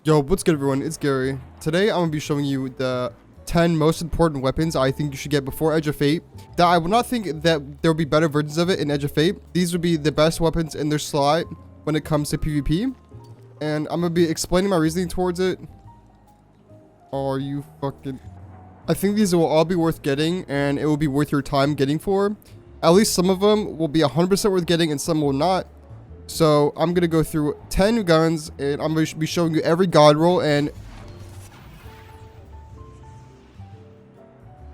Yo, what's good everyone? It's Gary. Today I'm going to be showing you the 10 most important weapons I think you should get before Edge of Fate. That I would not think that there would be better versions of it in Edge of Fate. These would be the best weapons in their slot when it comes to PvP. And I'm going to be explaining my reasoning towards it. Are you fucking... I think these will all be worth getting and it will be worth your time getting for. At least some of them will be 100% worth getting and some will not. So I'm going to go through 10 new guns and I'm going to be showing you every god roll. And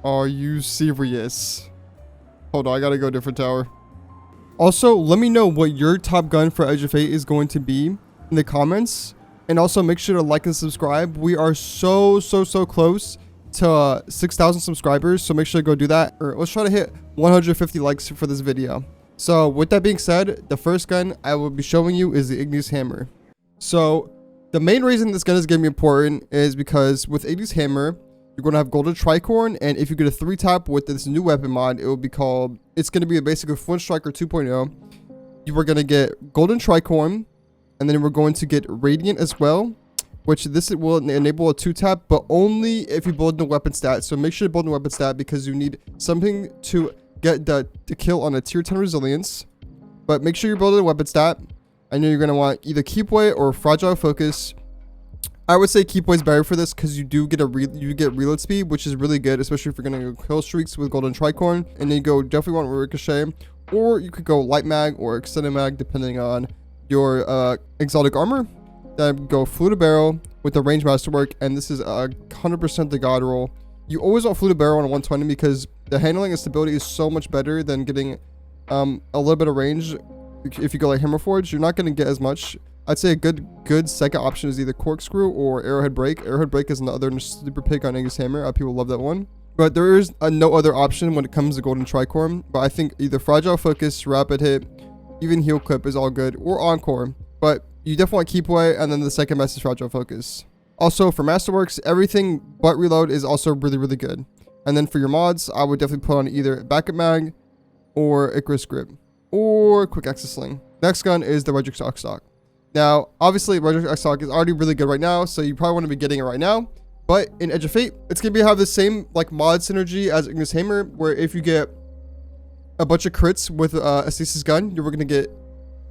are you serious? Hold on, I got to go different tower. Also, let me know what your top gun for Edge of Fate is going to be in the comments. And also make sure to like and subscribe. We are so close to 6,000 subscribers. So make sure to go do that. Or let's try to hit 150 likes for this video. So with that being said, the first gun I will be showing you is the Igneous hammer. So the main reason this gun is going to be important is because with Igneous hammer, you're going to have golden tricorn, and if you get a 3-tap with this new weapon mod, it will be called, it's going to be basically Flint Striker 2.0. You are going to get golden tricorn, and then we're going to get radiant as well, which this will enable a 2-tap, but only if you build the weapon stat. So make sure to build the weapon stat because you need something to get the kill on a tier 10 resilience. But make sure you're building a weapon stat. I know you're going to want either keep weight or fragile focus. I would say keep weight is better for this because you do get reload speed, which is really good, especially if you're going to go kill streaks with golden tricorn. And then you definitely want ricochet, or you could go light mag or extended mag depending on your exotic armor. Then go fluted barrel with the range masterwork, and this is 100% the god roll. You always want fluted barrel on a 120 because the handling and stability is so much better than getting a little bit of range. If you go like hammer forge, you're not going to get as much. I'd say a good second option is either corkscrew or arrowhead break. Arrowhead break is another super pick on Igneous hammer. People love that one. But there is no other option when it comes to golden tricorn. But I think either fragile focus, rapid hit, even heal clip is all good, or encore. But you definitely want keep weight, and then the second best is fragile focus. Also for masterworks, everything but reload is also really good. And then for your mods, I would definitely put on either backup mag or Icarus grip or quick access sling. Next gun is the Redrix estoc. Now, obviously Redrix estoc is already really good right now, so you probably want to be getting it right now. But in Edge of Fate, it's gonna have the same like mod synergy as Igneous hammer, where if you get a bunch of crits with a stasis gun, you're gonna get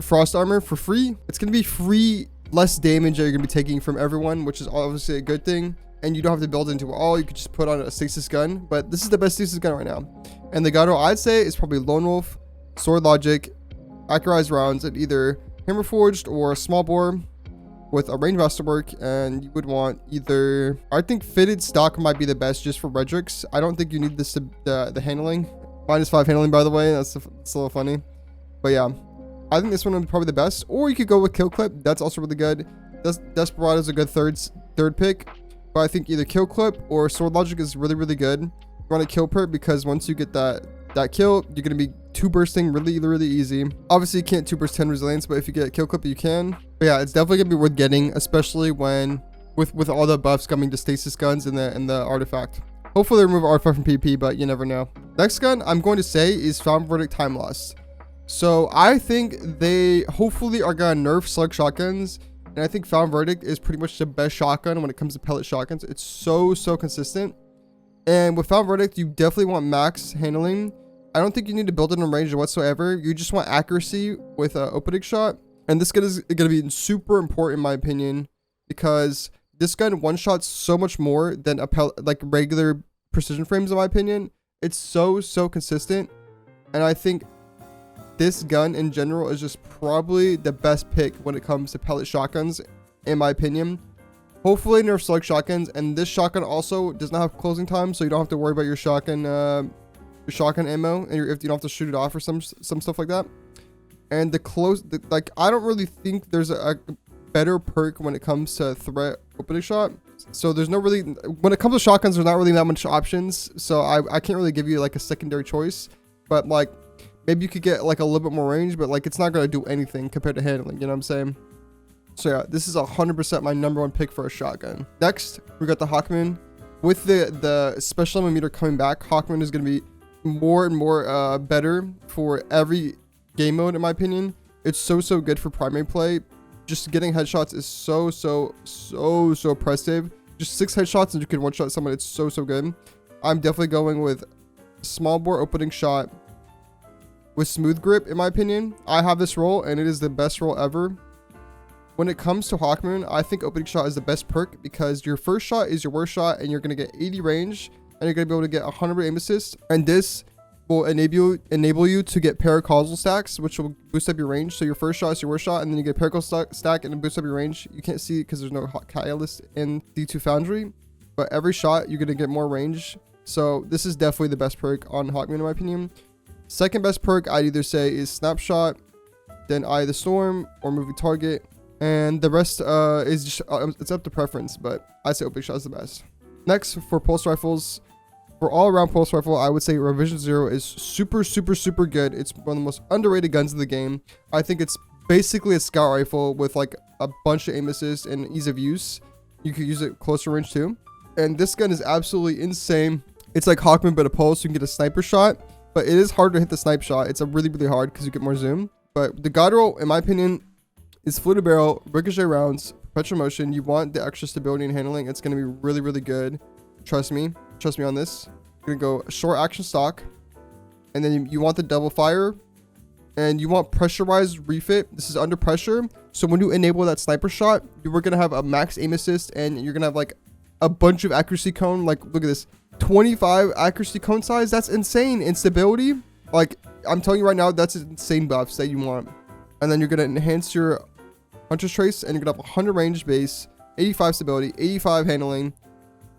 frost armor for free. It's gonna be free, less damage that you're gonna be taking from everyone, which is obviously a good thing. And you don't have to build into it all. You could just put on a stasis gun, but this is the best stasis gun right now. And the god roll I'd say is probably Lone Wolf, Sword Logic, Accurized rounds, and either hammer forged or small bore with a range masterwork. And you would want either, I think fitted stock might be the best just for Redrix. I don't think you need this the handling. -5 handling, by the way. That's a little funny, but yeah, I think this one would be probably the best. Or you could go with kill clip. That's also really good. Desperado is a good third pick. But I think either kill clip or sword logic is really good. You want to kill perp because once you get that kill, you're going to be 2 bursting really easy. Obviously you can't 2 burst 10 resilience, but if you get kill clip you can. But yeah, it's definitely going to be worth getting, especially when with all the buffs coming to stasis guns and the artifact. Hopefully they remove artifact from PvP, but you never know. Next gun I'm going to say is Found Verdict Time Loss. So I think they hopefully are going to nerf slug shotguns. And I think Found Verdict is pretty much the best shotgun when it comes to pellet shotguns. It's so consistent. And with Found Verdict, you definitely want max handling. I don't think you need to build it in range whatsoever. You just want accuracy with an opening shot. And this gun is going to be super important in my opinion, because this gun one-shots so much more than like regular precision frames in my opinion. It's so consistent. And I think this gun in general is just probably the best pick when it comes to pellet shotguns, in my opinion. Hopefully nerf slug shotguns, and this shotgun also does not have closing time, so you don't have to worry about your shotgun ammo, and if you don't have to shoot it off or some stuff like that. And like I don't really think there's a better perk when it comes to threat opening shot. So there's no really, when it comes to shotguns, there's not really that much options. So I can't really give you like a secondary choice, but like, maybe you could get like a little bit more range, but like it's not going to do anything compared to handling, you know what I'm saying? So yeah, this is 100% my #1 pick for a shotgun. Next, we got the Hawkmoon. With the special ammo meter coming back, Hawkmoon is going to be more and more better for every game mode in my opinion. It's so good for primary play. just getting headshots is so oppressive. Just 6 headshots and you can one-shot someone. It's so good. I'm definitely going with small bore opening shot with smooth grip, in my opinion. I have this roll and it is the best roll ever. When it comes to Hawkmoon, I think opening shot is the best perk because your first shot is your worst shot and you're going to get 80 range and you're going to be able to get 100 aim assist, and this will enable you to get paracausal stacks, which will boost up your range. So your first shot is your worst shot, and then you get paracausal stack and it boosts up your range. You can't see it because there's no catalyst in D2 Foundry, but every shot you're going to get more range. So this is definitely the best perk on Hawkmoon in my opinion. Second best perk I'd either say is snapshot, then Eye of the Storm or moving target, and the rest is just it's up to preference, but I'd say opening shot is the best. Next, for pulse rifles, for all around pulse rifle, I would say Revision 0 is super good. It's one of the most underrated guns in the game. I think it's basically a scout rifle with like a bunch of aim assist and ease of use. You could use it closer range too, and this gun is absolutely insane. It's like Hawkmoon but a pulse. You can get a sniper shot, but it is hard to hit the snipe shot. It's a really hard because you get more zoom. But the GODROLL, in my opinion, is fluted barrel, ricochet rounds, perpetual motion. You want the extra stability and handling. It's going to be really good. Trust me on this. You're going to go short action stock, and then you want the double fire, and you want pressurized refit. This is under pressure. So when you enable that sniper shot, you are going to have a max aim assist, and you're going to have like a bunch of accuracy cone. Like, look at this. 25 accuracy cone size. That's insane. And stability, like I'm telling you right now, that's insane buffs that you want. And then you're going to enhance your Hunter's Trace, and you're going to have 100 range base, 85 stability, 85 handling,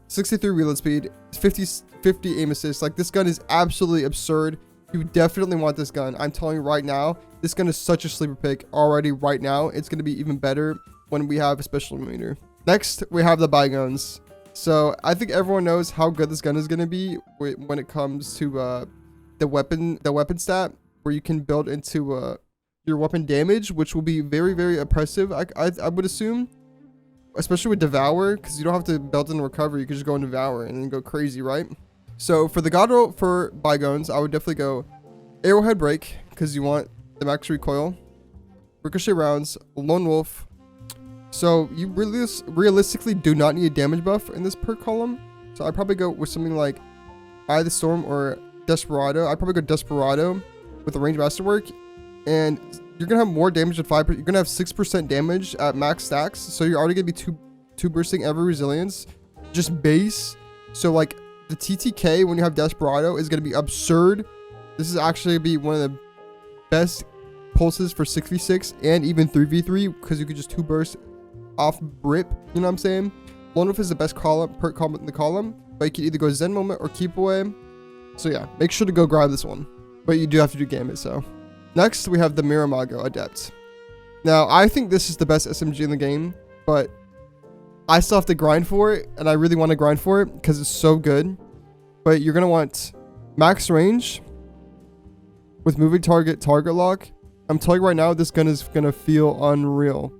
63 reload speed, 50 aim assist. Like, this gun is absolutely absurd. You definitely want this gun. I'm telling you right now, this gun is such a sleeper pick already right now. It's going to be even better when we have a special meter. Next, we have the Bygones. So I think everyone knows how good this gun is going to be when it comes to the weapon stat, where you can build into your weapon damage, which will be very oppressive. I would assume, especially with Devour, because you don't have to build in recovery. You can just go into Devour and then go crazy, right? So for the GODROLL for Bygones, I would definitely go Arrowhead Break, because you want the max recoil, ricochet rounds, Lone Wolf. So you realistically do not need a damage buff in this perk column. So I'd probably go with something like Eye of the Storm or Desperado. I'd probably go Desperado with the range masterwork, and you're gonna have more damage at 5%. You're gonna have 6% damage at max stacks. So you're already gonna be two bursting every resilience, just base. So like the TTK when you have Desperado is gonna be absurd. This is actually be one of the best pulses for 6v6 and even 3v3, because you could just 2 burst off rip. You know what I'm saying? Lone Wolf is the best perk column in the column, but you can either go Zen Moment or Keep Away. So yeah, make sure to go grab this one, but you do have to do Gambit. So next we have the Imago Adept. Now I think this is the best SMG in the game, but I still have to grind for it, and I really want to grind for it because it's so good. But you're gonna want max range with moving target lock. I'm telling you right now, this gun is gonna feel unreal.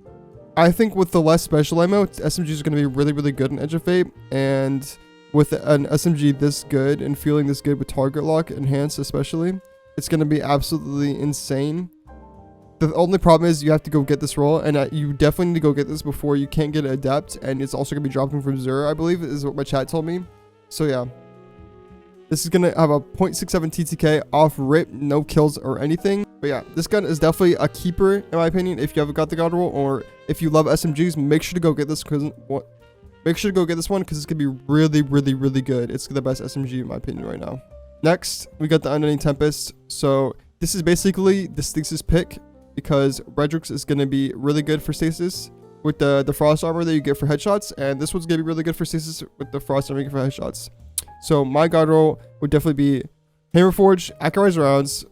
I think with the less special ammo, SMG is gonna be really good in Edge of Fate, and with an SMG this good and feeling this good with target lock enhanced especially, it's going to be absolutely insane. The only problem is you have to go get this roll, and you definitely need to go get this before you can't get an Adept, and it's also going to be dropping from 0, I believe, is what my chat told me. So yeah, this is going to have a 0.67 TTK off rip, no kills or anything. But yeah, this gun is definitely a keeper in my opinion. If you haven't got the GODROLL, or if you love SMGs, make sure to go get this Make sure to go get this one because it's going to be really good. It's the best SMG in my opinion right now. Next, we got the Unending Tempest. So this is basically the stasis pick, because Redrix is going to be really good for stasis with the frost armor that you get for headshots, and this one's going to be really good for stasis with the frost armor you get for headshots. So my GODROLL would definitely be Hammerforge, Accurized Rounds.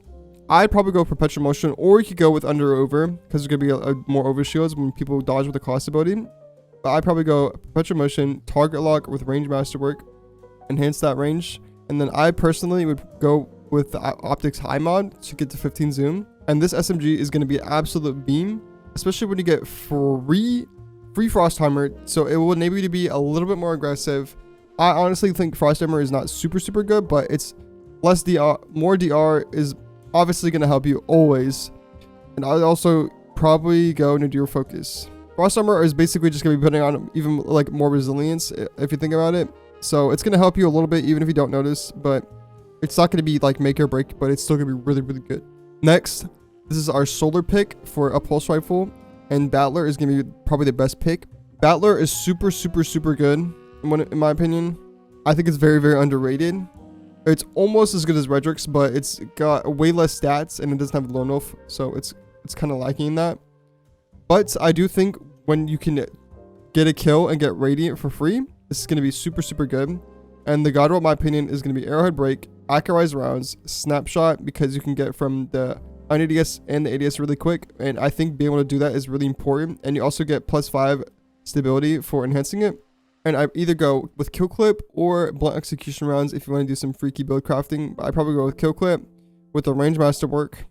I'd probably go Perpetual Motion, or you could go with Under Over, because there's going to be a more overshields when people dodge with the cost ability. But I'd probably go Perpetual Motion, Target Lock with Range Masterwork, enhance that range. And then I personally would go with the Optics High mod to get to 15 zoom. And this SMG is going to be an absolute beam, especially when you get free Frost Hammer. So it will enable you to be a little bit more aggressive. I honestly think Frost Hammer is not super good, but it's less DR. More DR is obviously going to help you always. And I also probably go Nadir Focus. Frost Armor is basically just going to be putting on even like more resilience if you think about it. So it's going to help you a little bit even if you don't notice, but it's not going to be like make or break, but it's still going to be really, really good. Next, this is our solar pick for a pulse rifle, and Battler is going to be probably the best pick. Battler is super, super, super good in my opinion. I think it's very, very underrated. It's almost as good as Redrix, but it's got way less stats and it doesn't have lone wolf, so it's kind of lacking in that. But I do think when you can get a kill and get Radiant for free, this is going to be super, super good. And the GODROLL, in my opinion, is going to be Arrowhead Break, Accurized Rounds, Snapshot, because you can get from the UnADS and the ADS really quick. And I think being able to do that is really important. And you also get +5 stability for enhancing it. And I either go with Kill Clip or Blunt Execution Rounds if you want to do some freaky build crafting. I probably go with Kill Clip with the Range Masterwork.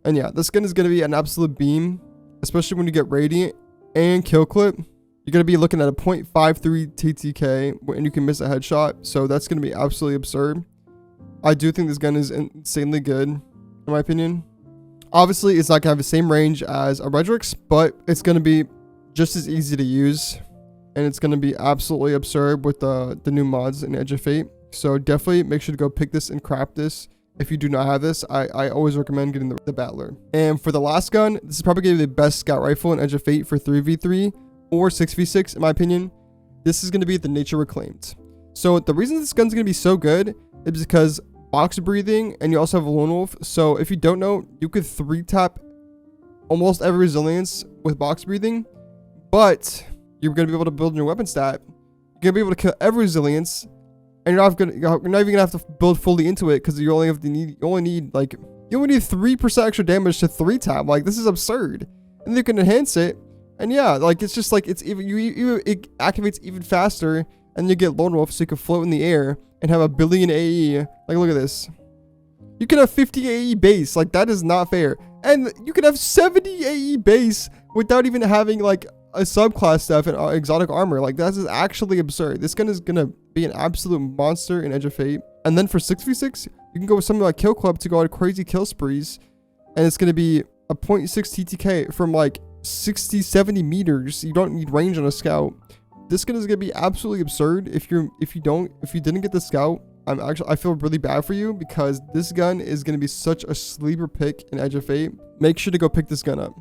And yeah, this gun is going to be an absolute beam, especially when you get Radiant and Kill Clip. You're going to be looking at a 0.53 TTK and you can miss a headshot. So that's going to be absolutely absurd. I do think this gun is insanely good, in my opinion. Obviously, it's not going to have the same range as a Redrix, but it's going to be just as easy to use. And it's going to be absolutely absurd with the new mods in Edge of Fate. So definitely make sure to go pick this and craft this. If you do not have this, I always recommend getting the Battler. And for the last gun, this is probably going to be the best scout rifle in Edge of Fate for 3v3 or 6v6, in my opinion. This is going to be the Nature Reclaimed. So the reason this gun's going to be so good is because box breathing, and you also have a lone wolf. So if you don't know, you could 3-tap almost every resilience with box breathing, but you're going to be able to build your weapon stat. You're going to be able to kill every resilience, and you're not even going to have to build fully into it because you only need 3% extra damage to 3-tap. Like, this is absurd. And you can enhance it, and yeah, like it's just like it activates even faster, and you get lone wolf so you can float in the air and have a billion AE. Like, look at this. You can have 50 AE base. Like, that is not fair. And you can have 70 AE base without even having like a subclass stuff and exotic armor. Like, that is actually absurd. This gun is gonna be an absolute monster in Edge of Fate. And then for 6v6, you can go with something like Kill Club to go on crazy kill sprees, and it's gonna be a 0.6 TTK from like 60-70 meters. You don't need range on a scout. This gun is gonna be absolutely absurd. If you didn't get the scout, I feel really bad for you, because this gun is gonna be such a sleeper pick in Edge of Fate. Make sure to go pick this gun up.